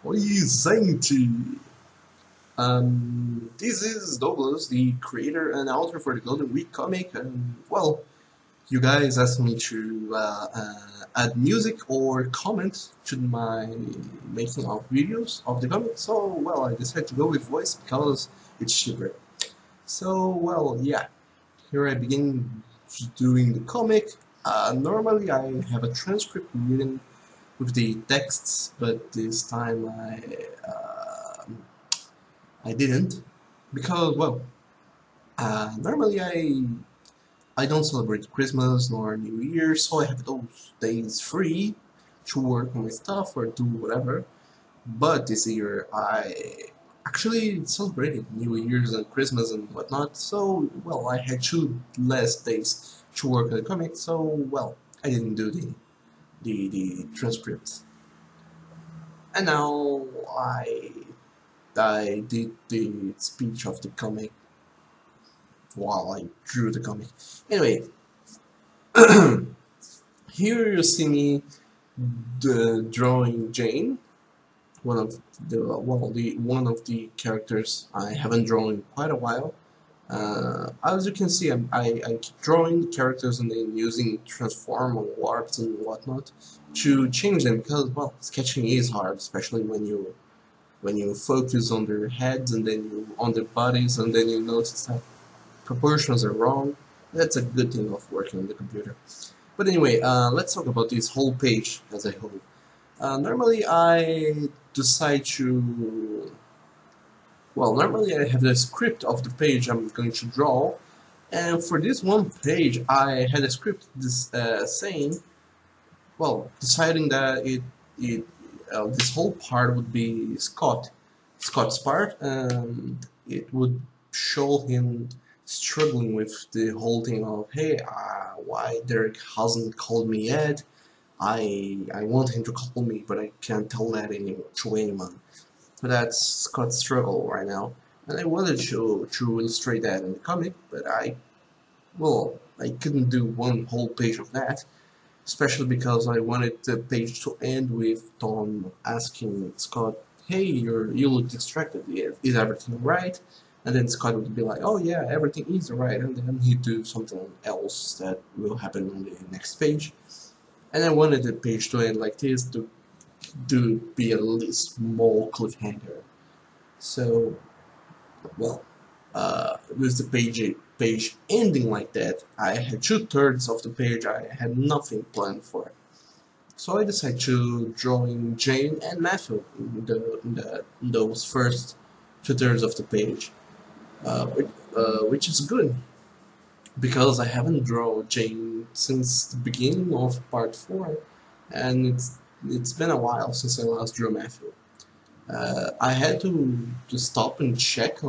Presente! This is Douglas, the creator and author for the Golden Week comic, and well, you guys asked me to add music or comment to my making of videos of the comic, so well, I decided to go with voice because it's cheaper. So, well, yeah, here I begin doing the comic. Normally I have a transcript written with the texts, but this time I didn't because well, normally I don't celebrate Christmas nor New Year, so I have those days free to work on my stuff or do whatever. But this year I actually celebrated New Year's and Christmas and whatnot, so well I had two less days to work on the comic, so well I didn't do the transcript. And now I did the speech of the comic while I drew the comic. Anyway, here you see me drawing Jane, one of the characters I haven't drawn in quite a while. As you can see, I keep drawing characters and then using transform or warps and whatnot to change them because well, sketching is hard, especially when you focus on their heads and then you on their bodies and then you notice that proportions are wrong. That's a good thing of working on the computer. But anyway, let's talk about this whole page as a whole. Normally I decide to... Well, normally I have the script of the page I'm going to draw, and for this one page I had a script saying, well, deciding that this whole part would be Scott's part, and it would show him struggling with the whole thing of, hey, why Derek hasn't called me yet. I want him to call me, but I can't tell that to anyone. So that's Scott's struggle right now, and I wanted to illustrate that in the comic, but I couldn't do one whole page of that, especially because I wanted the page to end with Tom asking Scott, hey, you look distracted, is everything right? And then Scott would be like, oh yeah, everything is right, and then he'd do something else that will happen on the next page. And I wanted the page to end like this to be a little small cliffhanger. So, well, with the page ending like that, I had 2/3 of the page I had nothing planned for. So I decided to draw in Jane and Matthew in those first 2/3 of the page, which is good because I haven't drawn Jane since the beginning of part 4, and it's been a while since I last drew Matthew. I had to stop and check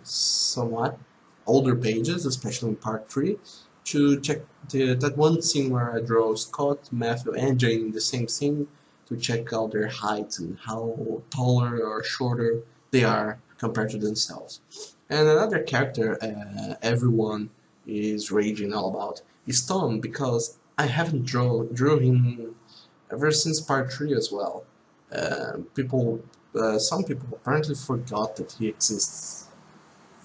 somewhat older pages, especially in part 3, to check that one scene where I draw Scott, Matthew, and Jane in the same scene to check out their heights and how taller or shorter they are compared to themselves. And another character everyone is raging all about is Tom, because I haven't drew him ever since part 3 as well. Some people apparently forgot that he exists,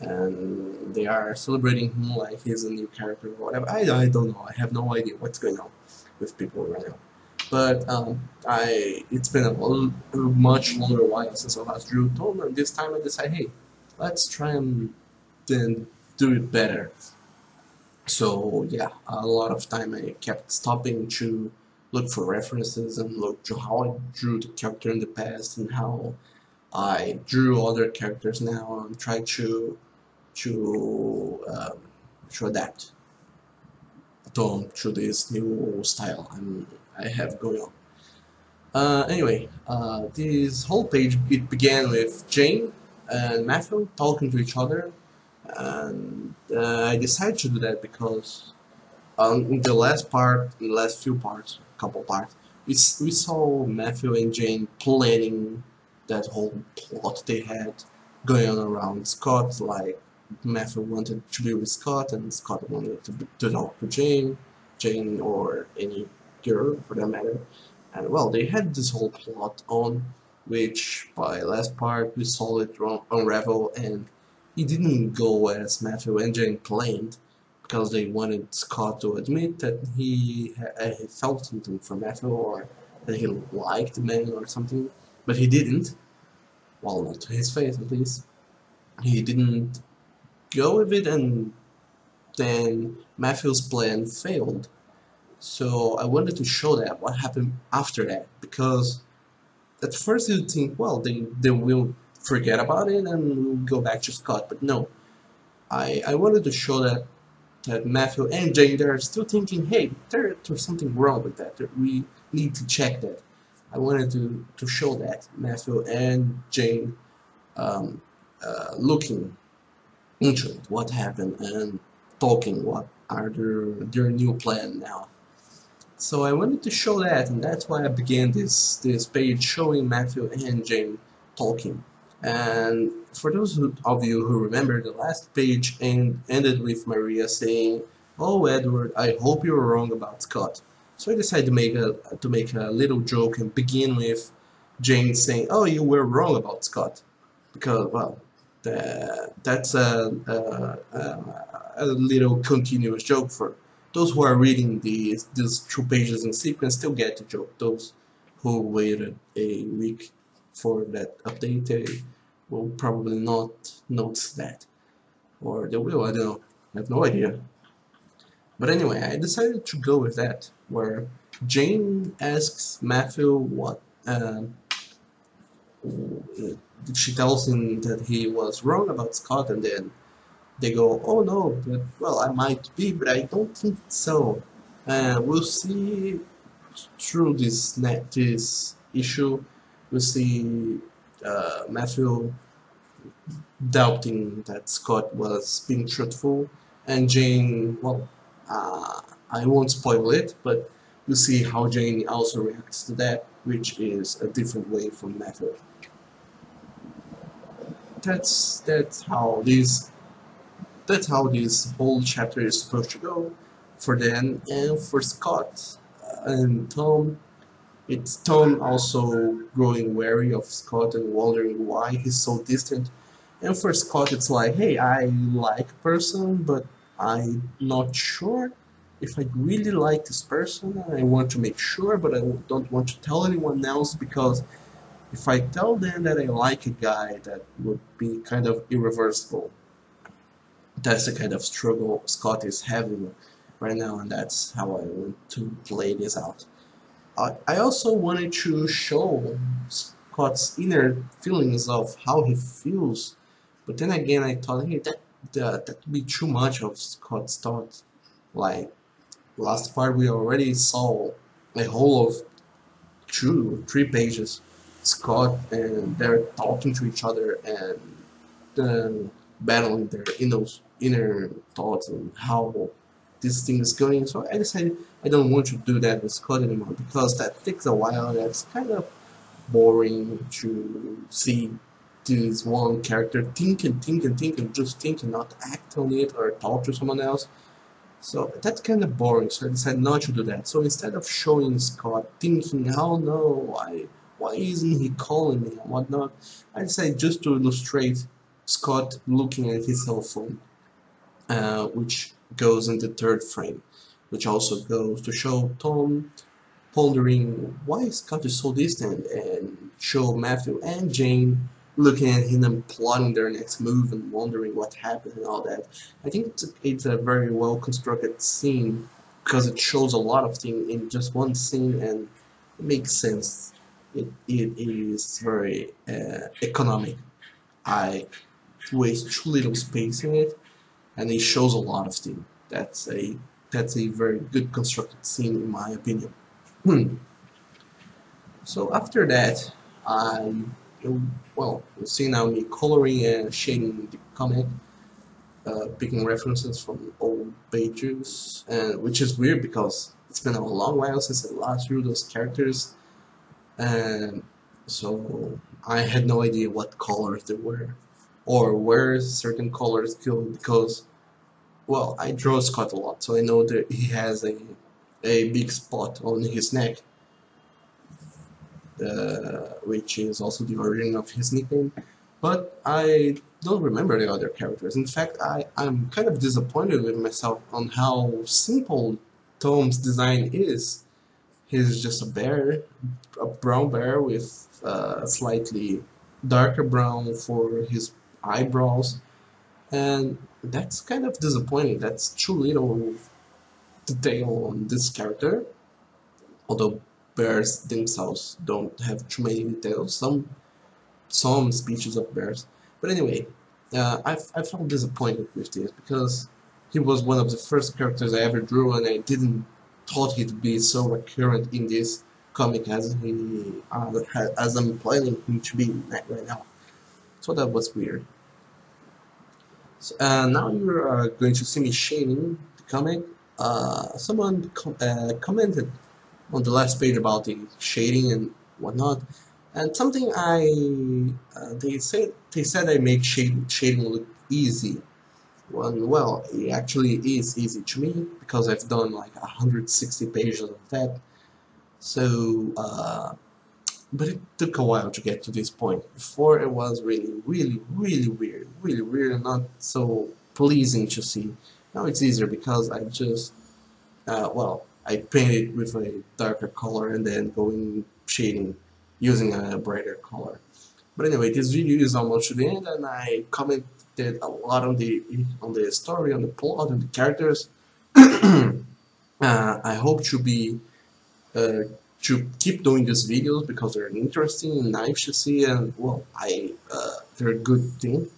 and they are celebrating him like he's a new character or whatever. I don't know. I have no idea what's going on with people right now. But it's been a much longer while since I last drew Tom, and this time I decided, hey, let's try and then do it better. So yeah, a lot of time I kept stopping to look for references and look to how I drew the character in the past and how I drew other characters now and try to um, to adapt to this new style I have going on. Anyway, this whole page, it began with Jane and Matthew talking to each other, and I decided to do that because in the last part, in the last few parts, couple parts, we saw Matthew and Jane planning that whole plot they had going on around Scott. Like Matthew wanted to be with Scott, and Scott wanted to talk to Jane or any girl for that matter. And well, they had this whole plot on, which by last part we saw it unravel, and it didn't go as Matthew and Jane planned, because they wanted Scott to admit that he felt something for Matthew, or that he liked the man or something, but he didn't. Well, not to his face at least. He didn't go with it, and then Matthew's plan failed. So I wanted to show that what happened after that, because at first you think, well, they will forget about it and we'll go back to Scott, but no. I wanted to show that Matthew and Jane, they're still thinking, hey, there's something wrong with that. We need to check that. I wanted to show that Matthew and Jane looking into it, what happened, and talking what are their new plan now. So I wanted to show that, and that's why I began this page showing Matthew and Jane talking. And for those of you who remember, the last page ended with Maria saying, "Oh, Edward, I hope you were wrong about Scott." So I decided to make a little joke and begin with Jane saying, "Oh, you were wrong about Scott," because well, that's a little continuous joke for those who are reading these 2 pages in sequence. Still get the joke. Those who waited a week for that update, they will probably not notice that, or they will. I don't know. I have no idea. But anyway, I decided to go with that, where Jane asks Matthew what. She tells him that he was wrong about Scott, and then they go, "Oh no, but well, I might be, but I don't think so." We'll see through this issue. We'll see Matthew doubting that Scott was being truthful, and Jane. Well, I won't spoil it, but we'll see how Jane also reacts to that, which is a different way from Matthew. That's how this whole chapter is supposed to go for them. And for Scott and Tom, it's Tom also growing wary of Scott and wondering why he's so distant. And for Scott, it's like, hey, I like a person, but I'm not sure if I really like this person. I want to make sure, but I don't want to tell anyone else, because if I tell them that I like a guy, that would be kind of irreversible. That's the kind of struggle Scott is having right now, and that's how I want to play this out. I also wanted to show Scott's inner feelings of how he feels, but then again I thought, hey, that would be too much of Scott's thoughts. Like, last part we already saw a whole of 3 pages, Scott and they're talking to each other and then battling their inner thoughts and how this thing is going. So I decided I don't want to do that with Scott anymore, because that takes a while. That's kind of boring to see this one character think and think and think and just think and not act on it or talk to someone else. So that's kind of boring, so I decided not to do that. So instead of showing Scott thinking, "Oh no, why isn't he calling me?" and whatnot, I decided just to illustrate Scott looking at his cell phone, which goes in the 3rd frame, which also goes to show Tom pondering why Scott is so distant, and show Matthew and Jane looking at him and plotting their next move and wondering what happened and all that. I think it's a very well constructed scene, because it shows a lot of things in just one scene, and it makes sense. It is very economic. I waste too little space in it, and it shows a lot of things. That's a very good constructed scene in my opinion. So after that, well, you see now me coloring and shading the comic, picking references from old pages, and which is weird because it's been a long while since I last drew those characters, and so I had no idea what colors they were, or where certain colors go, because, well, I draw Scott a lot, so I know that he has a big spot on his neck. which is also the origin of his nickname. But I don't remember the other characters. In fact, I'm kind of disappointed with myself on how simple Tom's design is. He's just a bear, a brown bear with slightly darker brown for his eyebrows, and that's kind of disappointing. That's too little detail on this character, although bears themselves don't have too many details. Some species of bears. But anyway, I felt disappointed with this because he was one of the first characters I ever drew, and I didn't thought he'd be so recurrent in this comic as I'm planning him to be right now. So that was weird. So, now you're going to see me shading the comic. Someone commented on the last page about the shading and whatnot, and something they said I make shading look easy. Well, it actually is easy to me because I've done like 160 pages of that. So, but it took a while to get to this point. Before it was really weird, and not so pleasing to see. Now it's easier because I just I paint it with a darker color and then go in shading using a brighter color. But anyway, this video is almost to the end, and I commented a lot on the story, on the plot, on the characters. I hope uh, to keep doing these videos because they're interesting and nice to see, and well, they're a good thing.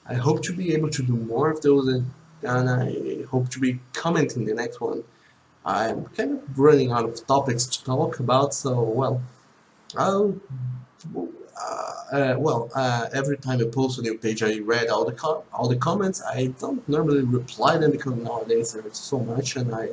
I hope to be able to do more of those, and I hope to be commenting the next one. I'm kind of running out of topics to talk about, so well, I'll every time I post a new page, I read all the comments. I don't normally reply them because nowadays there's so much, and I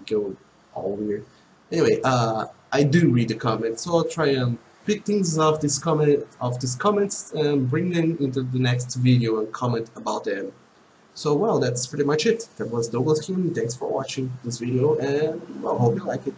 go all weird. Anyway, I do read the comments, so I'll try and pick things off these comments and bring them into the next video and comment about them. So well, that's pretty much it. That was Douglas Kim. Thanks for watching this video, and well, hope you like it.